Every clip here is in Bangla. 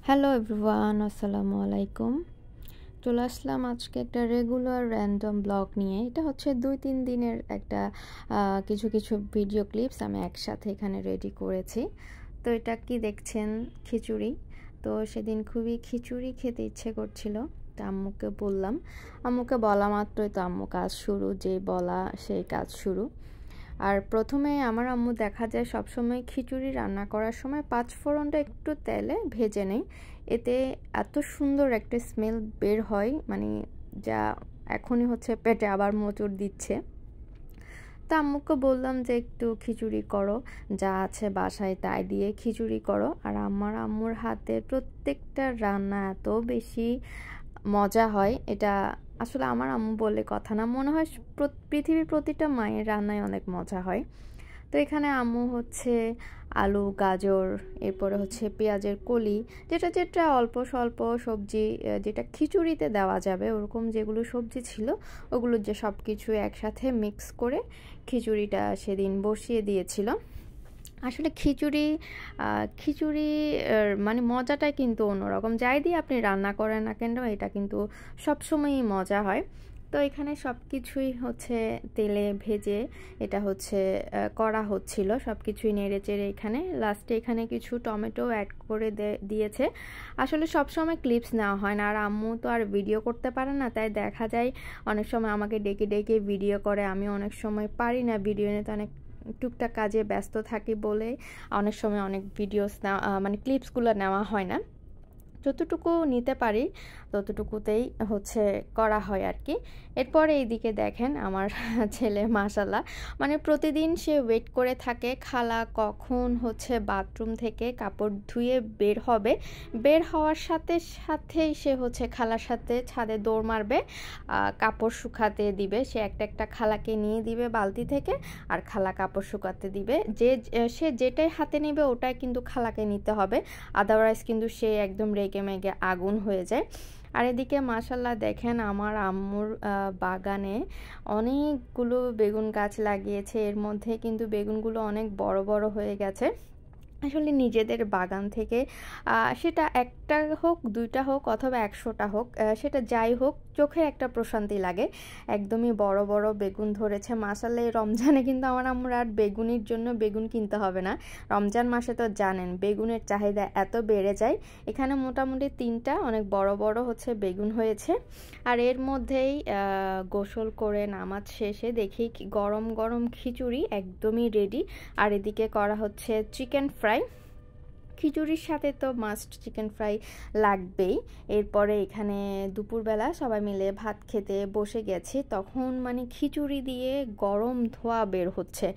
হ্যালো এভরিওয়ান, আসসালামু আলাইকুম। চলে আসলাম আজকে একটা রেগুলার র্যান্ডম ব্লগ নিয়ে। এটা হচ্ছে 2-3 দিনের একটা কিছু কিছু ভিডিও ক্লিপস আমি একসাথে এখানে রেডি করেছি। তো এটা কি দেখছেন, খিচুড়ি। তো সেদিন খুবই খিচুড়ি খেতে ইচ্ছে করছিল, তা আম্মুকে বললাম। আম্মুকে বলা মাত্রই তো আম্মু কাজ শুরু, যে বলা সেই কাজ শুরু। আর প্রথমে আমার আম্মু দেখা যায় সবসময় খিচুড়ি রান্না করার সময় পাঁচফোড়নটা একটু তেলে ভেজে নেয়। এতে এত সুন্দর একটা স্মেল বের হয়, মানে যা এখনই হচ্ছে পেটে আবার মোচড় দিচ্ছে। তা আম্মুকে বললাম যে একটু খিচুড়ি করো, যা আছে বাসায় তাই দিয়ে খিচুড়ি করো। আর আমার আম্মুর হাতে প্রত্যেকটা রান্না এত বেশি মজা হয়, এটা আসলে আমার আম্মু বলে কথা না, মনে হয় পৃথিবীর প্রতিটা মায়ের রান্নায় অনেক মজা হয়। তো এখানে আম্মু হচ্ছে আলু, গাজর, এরপরে হচ্ছে পেঁয়াজের কলি, যেটা যেটা অল্প স্বল্প সবজি যেটা খিচুড়িতে দেওয়া যাবে ওরকম যেগুলো সবজি ছিল ওগুলো যে সব কিছু একসাথে মিক্স করে খিচুড়িটা সেদিন বসিয়ে দিয়েছিল। আসলে খিচুড়ি মানে মজাটাই কিন্তু অন্যরকম, যাই দিয়ে আপনি রান্না করেন না কেন এটা কিন্তু সবসময়ই মজা হয়। তো এখানে সব কিছুই হচ্ছে তেলে ভেজে এটা হচ্ছে করা হচ্ছিল, সব কিছুই নেড়ে চেড়ে এখানে লাস্টে এখানে কিছু টমেটো অ্যাড করে দিয়েছে। আসলে সব সময় ক্লিপস নেওয়া হয় না, আর আম্মু তো আর ভিডিও করতে পারে না, তাই দেখা যায় অনেক সময় আমাকে ডেকে ডেকে ভিডিও করে। আমি অনেক সময় পারি না ভিডিও নিতে, অনেক টুকটাক কাজে ব্যস্ত থাকি বলে অনেক সময় অনেক ভিডিওস মানে ক্লিপসগুলো নেওয়া হয় না। যতটুকু নিতে পারি ততটুকুতেই হচ্ছে করা হয় আর কি। এরপরে এইদিকে দেখেন আমার ছেলে মাশাল্লাহ, মানে প্রতিদিন সে ওয়েট করে থাকে খালা কখন হচ্ছে বাথরুম থেকে কাপড় ধুয়ে বের হবে। বের হওয়ার সাথে সাথেই সে হচ্ছে খালার সাথে ছাদে দৌড় মারবে, কাপড় শুকাতে দিবে। সে একটা একটা খালাকে নিয়ে দিবে বালতি থেকে, আর খালা কাপড় শুকাতে দিবে। সে যেটাই হাতে নেবে ওটাই কিন্তু খালাকে নিতে হবে, আদারওয়াইজ কিন্তু সে একদম রেগে মেগে আগুন হয়ে যায়। আর এদিকে মাশাল্লাহ দেখেন আমার আম্মুর বাগানে অনেকগুলো বেগুন গাছ লাগিয়েছে, এর মধ্যে কিন্তু বেগুনগুলো অনেক বড় বড় হয়ে গেছে। আসলে নিজেদের বাগান থেকে সেটা একটা হোক, দুইটা হোক, অথবা 100টা হোক, সেটা যাই হোক চোখের একটা প্রশান্তি লাগে। একদমই বড় বড় বেগুন ধরেছে মাশাআল্লাহ। এই রমজানে কিন্তু আমার আম্মুর আর বেগুনের জন্য বেগুন কিনতে হবে না। রমজান মাসে তো জানেন বেগুনের চাহিদা এত বেড়ে যায়। এখানে মোটামুটি 3টা অনেক বড় বড় হচ্ছে বেগুন হয়েছে। আর এর মধ্যেই গোসল করে নামাজ শেষে দেখি গরম গরম খিচুড়ি একদমই রেডি। আর এদিকে করা হচ্ছে চিকেন ফ্রাই। খিচুড়ির সাথে তো মাস্ট চিকেন ফ্রাই লাগবেই। এরপরে এখানে দুপুরবেলা সবাই মিলে ভাত খেতে বসে গেছি, তখন মানে খিচুড়ি দিয়ে গরম ধোঁয়া বের হচ্ছে।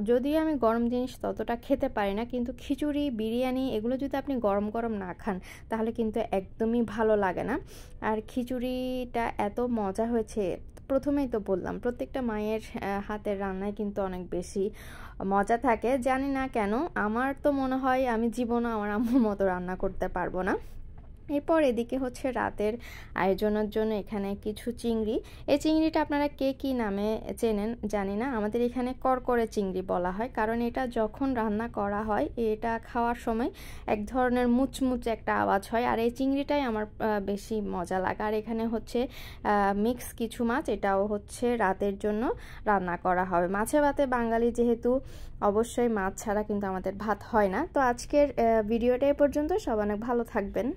যদিও আমি গরম জিনিস ততটা খেতে পারি না, কিন্তু খিচুড়ি, বিরিয়ানি এগুলো যদি আপনি গরম গরম না খান তাহলে কিন্তু একদমই ভালো লাগে না। আর খিচুড়িটা এত মজা হয়েছে, প্রথমেই তো বললাম প্রত্যেকটা মায়ের হাতের রান্নায় কিন্তু অনেক বেশি মজা থাকে। জানি না কেন, আমার তো মনে হয় আমি জীবনে আমার আম্মুর মতো রান্না করতে পারবো না। এরপর এদিকে হচ্ছে রাতের আয়োজনের জন্য এখানে কিছু চিংড়ি। এই চিংড়িটা আপনারা কে কী নামে চেনেন জানি না, আমাদের এখানে করকরে চিংড়ি বলা হয়, কারণ এটা যখন রান্না করা হয় এটা খাওয়ার সময় এক ধরনের মুচমুচ একটা আওয়াজ হয়। আর এই চিংড়িটাই আমার বেশি মজা লাগে। আর এখানে হচ্ছে মিক্স কিছু মাছ, এটাও হচ্ছে রাতের জন্য রান্না করা হবে। মাছে ভাতে বাঙালি যেহেতু, অবশ্যই মাছ ছাড়া কিন্তু আমাদের ভাত হয় না। তো আজকের ভিডিওটা এ পর্যন্ত, সবাই অনেক ভালো থাকবেন।